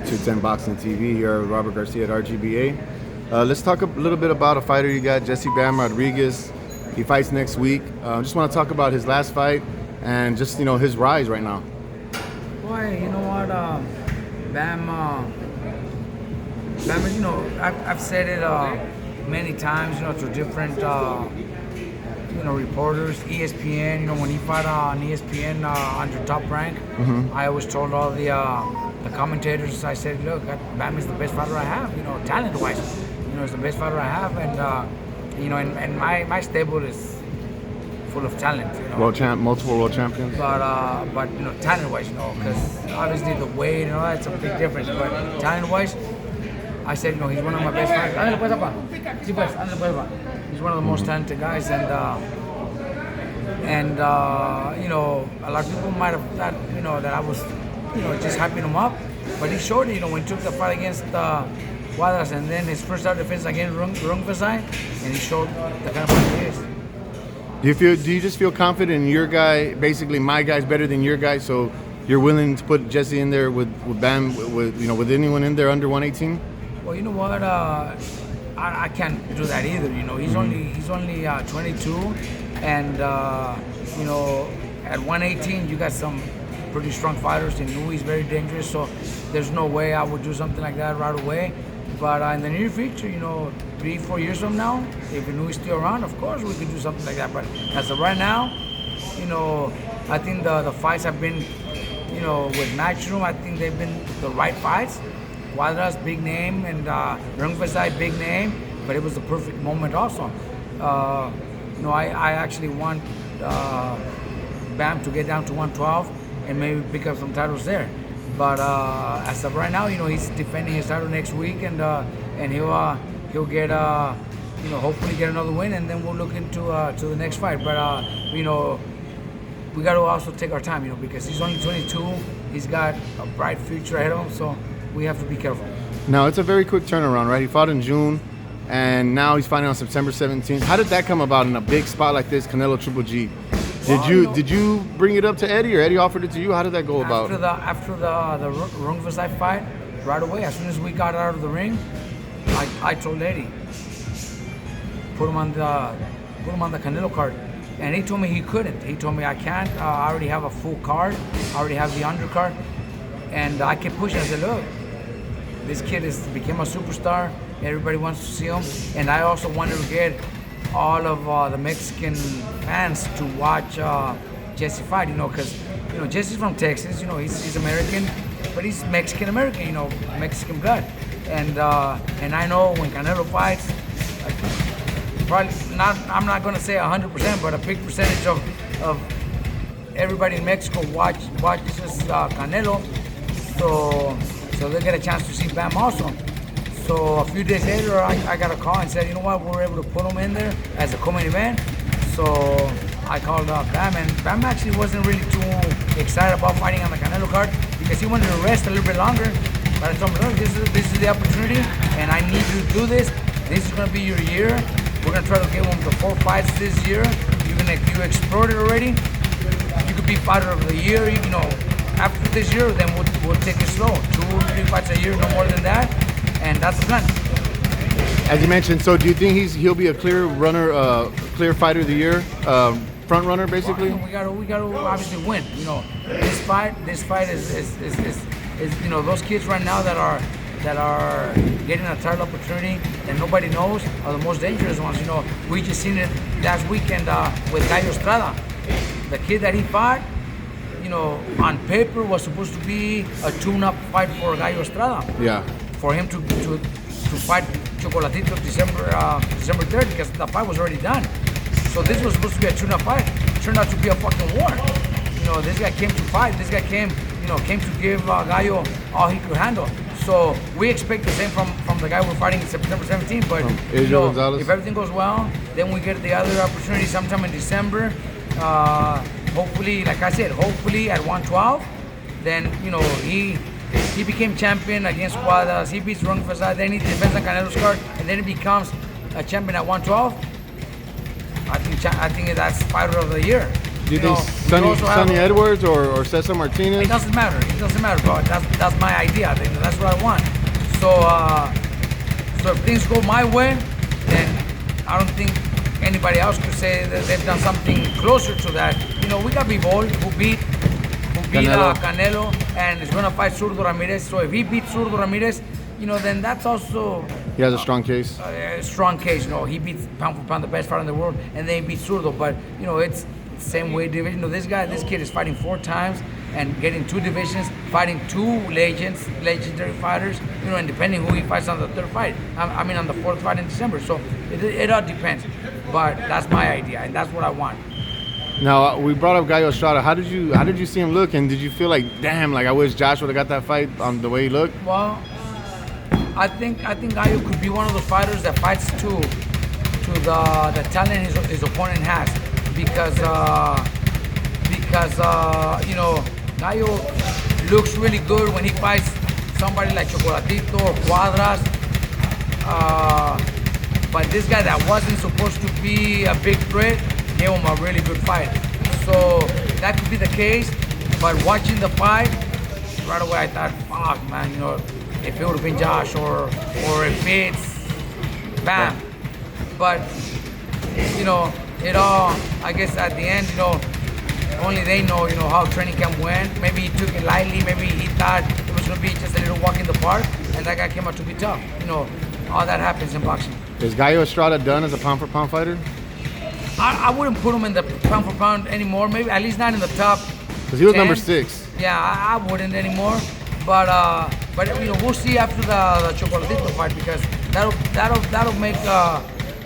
210 Boxing TV here, Robert Garcia at RGBA. Let's talk a little bit about a fighter you got, Garcia On Bam Rodriguez. He fights next week. Just want to talk about his last fight and just his rise right now. Boy, you know what, Bam, I've said it many times, to different, reporters, ESPN. When he fought on ESPN under Top Rank, I always told all the commentators, I said, look, Bam is the best fighter I have, talent-wise. He's the best fighter I have, and my stable is full of talent. Multiple world champions. But talent-wise, because obviously the weight and all that's a big difference. But talent-wise, I said, he's one of my best fighters. He's one of the most talented guys, and a lot of people might have thought, that I was, just hyping him up. But he showed it, when he took the fight against Cuadras, and then his first out defense against Rungvisai, and he showed the kind of fighter he is. Do you just feel confident in your guy? Basically, my guy's better than your guy, so you're willing to put Jesse in there with Bam, with anyone in there under 118? Well, you know what? I can't do that either. He's only 22, and at 118 you got some pretty strong fighters, and he's very dangerous. So there's no way I would do something like that right away. But in the near future, 3-4 years from now, if Inui's still around, of course we could do something like that. But as of right now, I think the fights have been, with Matchroom, I think they've been the right fights. Cuadras, big name, and Rungvisai, big name, but it was the perfect moment also. I actually want Bam to get down to 112 and maybe pick up some titles there. But as of right now, he's defending his title next week, and he'll get hopefully get another win, and then we'll look into to the next fight. But we got to also take our time, because he's only 22. He's got a bright future ahead of him, so we have to be careful. Now, it's a very quick turnaround, right? He fought in June, and now he's fighting on September 17th. How did that come about in a big spot like this, Canelo Triple G? Did you bring it up to Eddie, or Eddie offered it to you? How did that go about? After the Rungvisai fight, right away, as soon as we got out of the ring, I told Eddie, put him on the Canelo card. And he told me he couldn't. He told me I can't. I already have a full card. I already have the undercard. And I kept pushing. I said, look, this kid became a superstar. Everybody wants to see him. And I also wanted to get all of the Mexican fans to watch Jesse fight, because, Jesse's from Texas, he's American, but he's Mexican-American, Mexican blood. And I know when Canelo fights, I'm not going to say 100%, but a big percentage of everybody in Mexico watches Canelo. So they get a chance to see Bam also. So a few days later, I got a call and said, you know what, we were able to put him in there as a co-main event. So I called Bam, and Bam actually wasn't really too excited about fighting on the Canelo card because he wanted to rest a little bit longer. But I told him, look, this is the opportunity, and I need you to do this. This is going to be your year. We're going to try to get one of the 4 fights this year. You explored it already. You could be fighter of the year, After this year, then we'll take it slow. 2-3 fights a year, no more than that, and that's the plan. As you mentioned, so do you think he'll be a clear runner, clear fighter of the year, front runner basically? Well, we got to obviously win. This fight is those kids right now that are getting a title opportunity that nobody knows are the most dangerous ones. We just seen it last weekend with Gallo Estrada, the kid that he fought. On paper was supposed to be a tune-up fight for Gallo Estrada. Yeah. For him to fight Chocolatito December 3rd, because the fight was already done. So this was supposed to be a tune-up fight. It turned out to be a fucking war. This guy came to fight. This guy came to give Gallo all he could handle. So we expect the same from the guy we're fighting in September 17th. But if everything goes well, then we get the other opportunity sometime in December. Hopefully, like I said, at 112, then he became champion against Cuadras. He beats Rungvisai, then he defends on Canelo's card, and then he becomes a champion at 112. I think that's fighter of the year. Do you think we also have- Sonny Edwards or Cesar Martinez? It doesn't matter. It doesn't matter, bro. That's my idea. That's what I want. So if things go my way, then I don't think anybody else could say that they've done something closer to that. We got Bivol who beat Canelo, and is gonna fight Zurdo Ramirez. So if he beats Zurdo Ramirez, then that's also He has a strong case. a strong case. He beats pound for pound the best fighter in the world, and then he beats Zurdo. But it's same weight division. This kid is fighting 4 times and getting 2 divisions, fighting 2 legendary fighters. And depending who he fights on the 3rd fight, I mean on the 4th fight in December. So it all depends. But that's my idea, and that's what I want. Now we brought up Gallo Estrada. How did you see him look, and did you feel like, damn, like I wish Josh would have got that fight on the way he looked? Well, I think Gallo could be one of those fighters that fights to the talent his opponent has, because Gallo looks really good when he fights somebody like Chocolatito or Cuadras. But this guy that wasn't supposed to be a big threat gave him a really good fight. So that could be the case. But watching the fight, right away I thought, fuck, man, if it would have been Josh or if it's Bam. But, it all, I guess at the end, only they know, how training camp went. Maybe he took it lightly. Maybe he thought it was going to be just a little walk in the park. And that guy came out to be tough. All that happens in boxing. Is Gallo Estrada done as a pound for pound fighter? I wouldn't put him in the pound for pound anymore. Maybe at least not in the top. Because he was 10. number 6. Yeah, I wouldn't anymore. But we'll see after the Chocolatito fight, because that'll make